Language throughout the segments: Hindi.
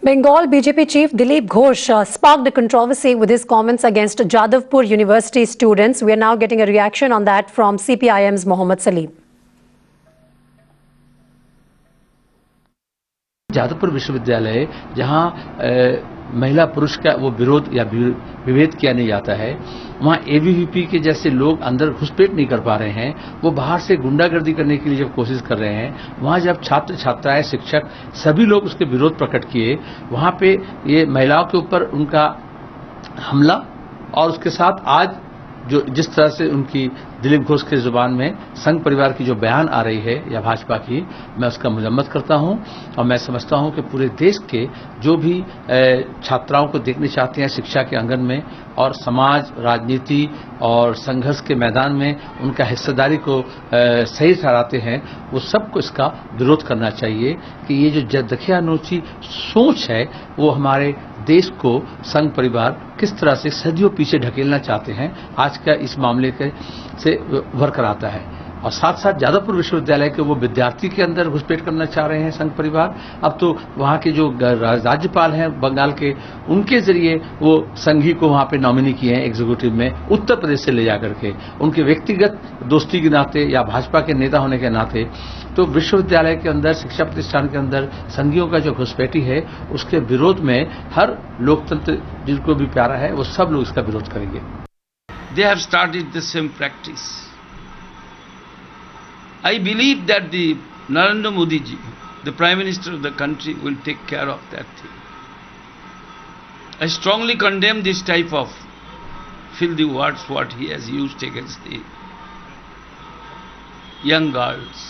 Bengal BJP chief Dilip Ghosh sparked a controversy with his comments against Jadavpur University students. We are now getting a reaction on that from CPIM's Mohammad Salim. Jadavpur विश्वविद्यालय जहां महिला पुरुष का वो विरोध या विभेद किया नहीं जाता है, वहां एबीवीपी के जैसे लोग अंदर घुसपैठ नहीं कर पा रहे हैं, वो बाहर से गुंडागर्दी करने के लिए जब कोशिश कर रहे हैं, वहां जब छात्र छात्राएं शिक्षक सभी लोग उसके विरोध प्रकट किए, वहां पे ये महिलाओं के ऊपर उनका हमला और उसके साथ आज जो जिस तरह से उनकी दिलीप घोष की जुबान में संघ परिवार की जो बयान आ रही है या भाजपा की, मैं उसका मजम्मत करता हूं और मैं समझता हूं कि पूरे देश के जो भी छात्राओं को देखना चाहते हैं शिक्षा के आंगन में और समाज राजनीति और संघर्ष के मैदान में उनका हिस्सेदारी को सही ठहराते हैं, वो सबको इसका विरोध करना चाहिए कि ये जो दखियानूची सोच है वो हमारे देश को संघ परिवार किस तरह से सदियों पीछे ढकेलना चाहते हैं, आज का इस मामले से उभर कर आता है। और साथ साथ जादवपुर विश्वविद्यालय के वो विद्यार्थी के अंदर घुसपैठ करना चाह रहे हैं संघ परिवार। अब तो वहां के जो राज्यपाल हैं बंगाल के, उनके जरिए वो संघी को वहां पे नॉमिनी किए हैं एग्जीक्यूटिव में, उत्तर प्रदेश से ले जाकर के, उनके व्यक्तिगत दोस्ती के नाते या भाजपा के नेता होने के नाते। तो विश्वविद्यालय के अंदर शिक्षा प्रतिष्ठान के अंदर संघियों का जो घुसपैठी है उसके विरोध में हर लोकतंत्र जिनको भी प्यारा है वो सब लोग इसका विरोध करेंगे। They have started the same practice. I believe that the Narendra Modi ji, the Prime Minister of the country, will take care of that thing. I strongly condemn this type of filthy words what he has used against the young girls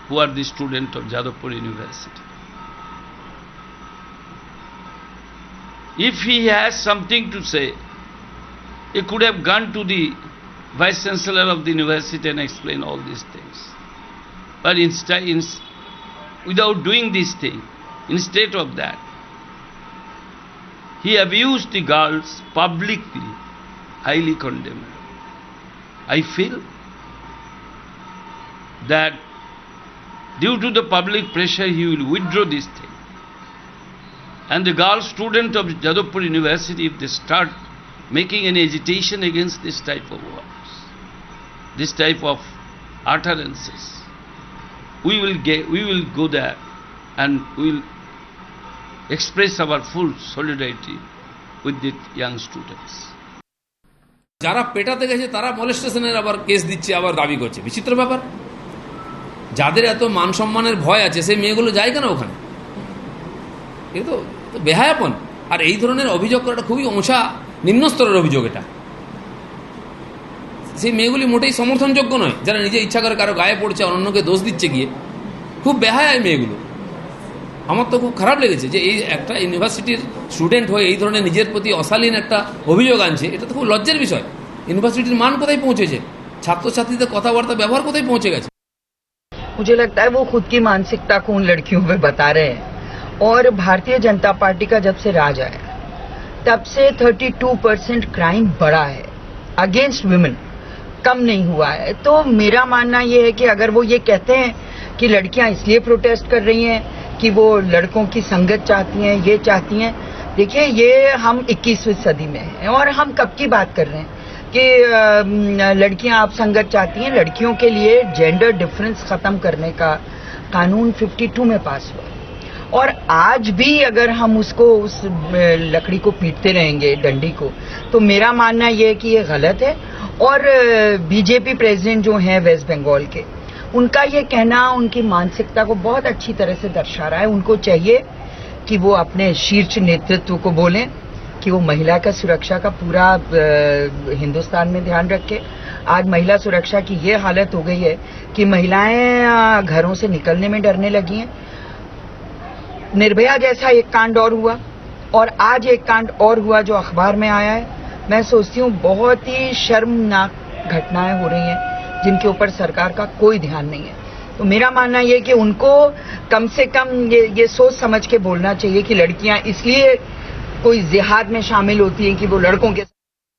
who are the students of Jadavpur University. If he has something to say, he could have gone to the Vice Chancellor of the university and explained all these things. But instead, without doing this thing, instead of that, he abused the girls publicly, highly condemned. I feel that due to the public pressure, he will withdraw this thing. And the girl student of Jadavpur University, if they start making an agitation against this type of words, this type of utterances, we will go there and we will express our full solidarity with the young students. যারা পেটাতে গেছে তারা মলেস্টেশনের আবার কেস দিচ্ছে, আবার দাবি করছে। বিচিত্র ব্যাপার। যাদের এত মান সম্মানের ভয় আছে সেই মেয়েগুলো যায় কেন ওখানে? এ তো বেহায়াপন। আর এই ধরনের অভিযোগ করাটা খুবই ওঁচা নিম্ন স্তরের অভিযোগ। এটা সেই মেয়েগুলি মোটেই সমর্থনযোগ্য নয়, যারা নিজে ইচ্ছা করে কারো গায়ে পড়ছে, অন্যকে দোষ দিচ্ছে গিয়ে। খুব বেহায়া এই মেয়েগুলো। আমার তো খুব খারাপ লেগেছে যে এই একটা ইউনিভার্সিটির স্টুডেন্ট হয়ে এই ধরনের নিজের প্রতি অশালীন একটা অভিযোগ আনছে। এটা তো খুব লজ্জার বিষয়। ইউনিভার্সিটির মান কোথায় পৌঁছেছে, ছাত্রছাত্রীদের কথাবার্তা ব্যবহার কোথায় পৌঁছে গেছে। मुझे लगता है वो खुद की मानसिकता को उन लड़कियों पे बता रहे हैं। और भारतीय जनता पार्टी का जब से राज आया तब से 32% क्राइम बढ़ा है अगेंस्ट वुमेन, कम नहीं हुआ है। तो मेरा मानना ये है कि अगर वो ये कहते हैं कि लड़कियां इसलिए प्रोटेस्ट कर रही हैं कि वो लड़कों की संगत चाहती हैं, ये चाहती हैं, देखिए ये हम 21वीं सदी में हैं और हम कब की बात कर रहे हैं कि लड़कियां आप संगत चाहती हैं। लड़कियों के लिए जेंडर डिफरेंस खत्म करने का कानून 52 में पास हुआ और आज भी अगर हम उसको उस लकड़ी को पीटते रहेंगे, डंडी को, तो मेरा मानना यह है कि ये गलत है। और बीजेपी प्रेसिडेंट जो हैं वेस्ट बंगाल के, उनका ये कहना उनकी मानसिकता को बहुत अच्छी तरह से दर्शा रहा है। उनको चाहिए कि वो अपने शीर्ष नेतृत्व को बोलें कि वो महिला का सुरक्षा का पूरा हिंदुस्तान में ध्यान रखे। आज महिला सुरक्षा की ये हालत हो गई है कि महिलाएं घरों से निकलने में डरने लगी हैं। निर्भया जैसा एक कांड और हुआ और आज एक कांड और हुआ जो अखबार में आया है। मैं सोचती हूँ बहुत ही शर्मनाक घटनाएं हो रही हैं जिनके ऊपर सरकार का कोई ध्यान नहीं है। तो मेरा मानना ये कि उनको कम से कम ये सोच समझ के बोलना चाहिए कि लड़कियां इसलिए कोई जिहाद में शामिल होती हैं कि वो लड़कों के